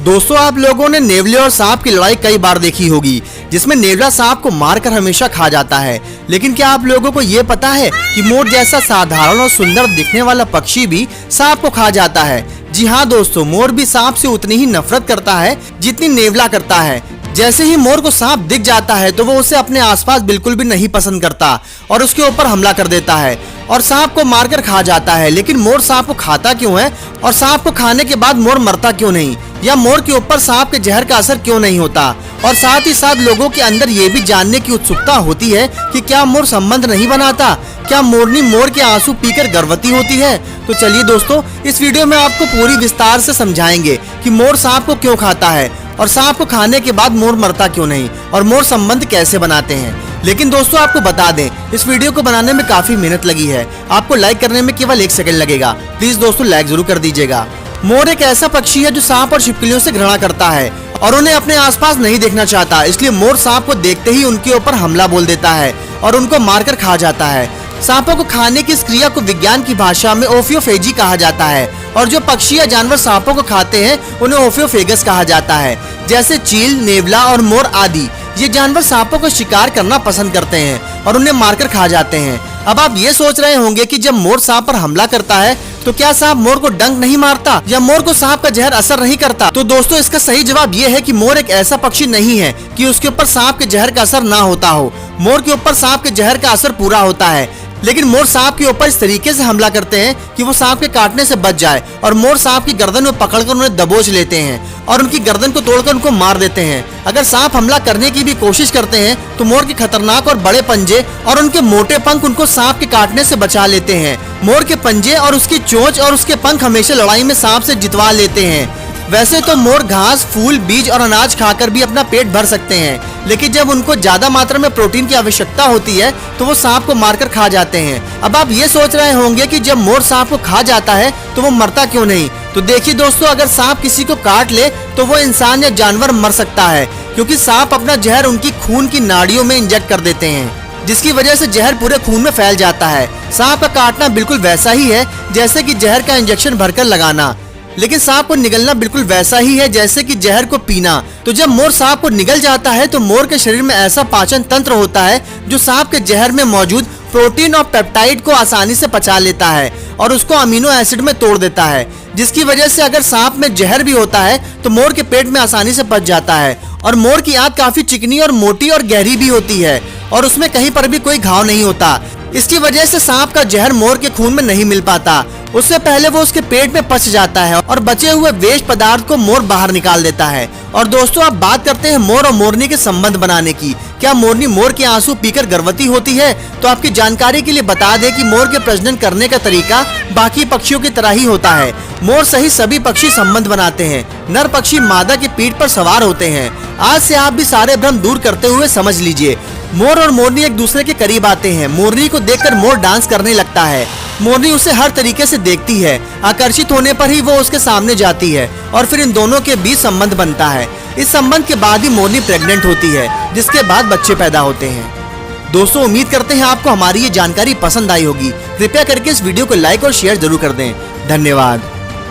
दोस्तों आप लोगों ने नेवले और सांप की लड़ाई कई बार देखी होगी, जिसमें नेवला सांप को मारकर हमेशा खा जाता है। लेकिन क्या आप लोगों को ये पता है कि मोर जैसा साधारण और सुंदर दिखने वाला पक्षी भी सांप को खा जाता है? जी हाँ दोस्तों, मोर भी सांप से उतनी ही नफरत करता है जितनी नेवला करता है। जैसे ही मोर को सांप दिख जाता है तो वो उसे अपने आसपास बिल्कुल भी नहीं पसंद करता और उसके ऊपर हमला कर देता है और सांप को मारकर खा जाता है। लेकिन मोर सांप को खाता क्यों है और सांप को खाने के बाद मोर मरता क्यों नहीं, या मोर के ऊपर सांप के जहर का असर क्यों नहीं होता? और साथ ही साथ लोगों के अंदर ये भी जानने की उत्सुकता होती है कि क्या मोर संबंध नहीं बनाता, क्या मोरनी मोर के आंसू पीकर गर्भवती होती है? तो चलिए दोस्तों, इस वीडियो में आपको पूरी विस्तार से समझाएंगे कि मोर सांप को क्यों खाता है और सांप को खाने के बाद मोर मरता क्यों नहीं और मोर संबंध कैसे बनाते हैं। लेकिन दोस्तों आपको बता दें, इस वीडियो को बनाने में काफी मेहनत लगी है। आपको लाइक करने में केवल 1 सेकंड लगेगा। प्लीज दोस्तों लाइक जरूर कर दीजिएगा। मोर एक ऐसा पक्षी है जो सांप और छिपकलियों से घृणा करता है और उन्हें अपने आसपास नहीं देखना चाहता। इसलिए मोर सांप को देखते ही उनके ऊपर हमला बोल देता है और उनको मारकर खा जाता है। सांपों को खाने की इस क्रिया को विज्ञान की भाषा में ओफियोफेजी कहा जाता है और जो पक्षी या जानवर सांपों को खाते हैं उन्हें ओफियोफेगस कहा जाता है। जैसे चील, नेवला और मोर आदि ये जानवर सांपों को शिकार करना पसंद करते हैं और उन्हें मारकर खा जाते हैं। अब आप ये सोच रहे होंगे कि जब मोर सांप पर हमला करता है तो क्या सांप मोर को डंक नहीं मारता या मोर को सांप का जहर असर नहीं करता? तो दोस्तों इसका सही जवाब ये है कि मोर एक ऐसा पक्षी नहीं है कि उसके ऊपर सांप के जहर का असर ना होता हो। मोर के ऊपर सांप के जहर का असर पूरा होता है, लेकिन मोर सांप के ऊपर इस तरीके से हमला करते हैं कि वो सांप के काटने से बच जाए और मोर सांप की गर्दन में पकड़कर उन्हें दबोच लेते हैं और उनकी गर्दन को तोड़कर उनको मार देते हैं। अगर सांप हमला करने की भी कोशिश करते हैं तो मोर के खतरनाक और बड़े पंजे और उनके मोटे पंख उनको सांप के काटने से बचा लेते हैं। मोर के पंजे और उसकी चोंच और उसके पंख हमेशा लड़ाई में सांप से जितवा लेते हैं। वैसे तो मोर घास, फूल, बीज और अनाज खाकर भी अपना पेट भर सकते हैं, लेकिन जब उनको ज्यादा मात्रा में प्रोटीन की आवश्यकता होती है तो वो सांप को मारकर खा जाते हैं। अब आप ये सोच रहे होंगे कि जब मोर सांप को खा जाता है तो वो मरता क्यों नहीं? तो देखिए दोस्तों, अगर सांप किसी को काट ले तो वो इंसान या जानवर मर सकता है, क्योंकि सांप अपना जहर उनकी खून की नाड़ियों में इंजेक्ट कर देते हैं, जिसकी वजह से जहर पूरे खून में फैल जाता है। सांप का काटना बिल्कुल वैसा ही है जैसे कि जहर का इंजेक्शन भरकर लगाना, लेकिन सांप को निगलना बिल्कुल वैसा ही है जैसे कि जहर को पीना। तो जब मोर सांप को निगल जाता है तो मोर के शरीर में ऐसा पाचन तंत्र होता है जो सांप के जहर में मौजूद प्रोटीन और पेप्टाइड को आसानी से पचा लेता है और उसको अमीनो एसिड में तोड़ देता है, जिसकी वजह से अगर सांप में जहर भी होता है तो मोर के पेट में आसानी से पच जाता है। और मोर की आंत काफी चिकनी और मोटी और गहरी भी होती है और उसमें कहीं पर भी कोई घाव नहीं होता। इसकी वजह से सांप का जहर मोर के खून में नहीं मिल पाता, उससे पहले वो उसके पेट में पच जाता है और बचे हुए वेस्ट पदार्थ को मोर बाहर निकाल देता है। और दोस्तों आप बात करते हैं मोर और मोरनी के संबंध बनाने की। क्या मोरनी मोर के आंसू पीकर गर्भवती होती है? तो आपकी जानकारी के लिए बता दें कि मोर के प्रजनन करने का तरीका बाकी पक्षियों की तरह ही होता है। मोर सहित सभी पक्षी संबंध बनाते हैं। नर पक्षी मादा की पीठ पर सवार होते हैं। आज से आप भी सारे भ्रम दूर करते हुए समझ लीजिए, मोर और मोरनी एक दूसरे के करीब आते हैं। मोरनी को देखकर मोर डांस करने लगता है। मोरनी उसे हर तरीके से देखती है, आकर्षित होने पर ही वो उसके सामने जाती है और फिर इन दोनों के बीच संबंध बनता है। इस संबंध के बाद ही मोरनी प्रेग्नेंट होती है, जिसके बाद बच्चे पैदा होते हैं। दोस्तों उम्मीद करते हैं आपको हमारी ये जानकारी पसंद आई होगी। कृपया करके इस वीडियो को लाइक और शेयर जरूर कर दें। धन्यवाद।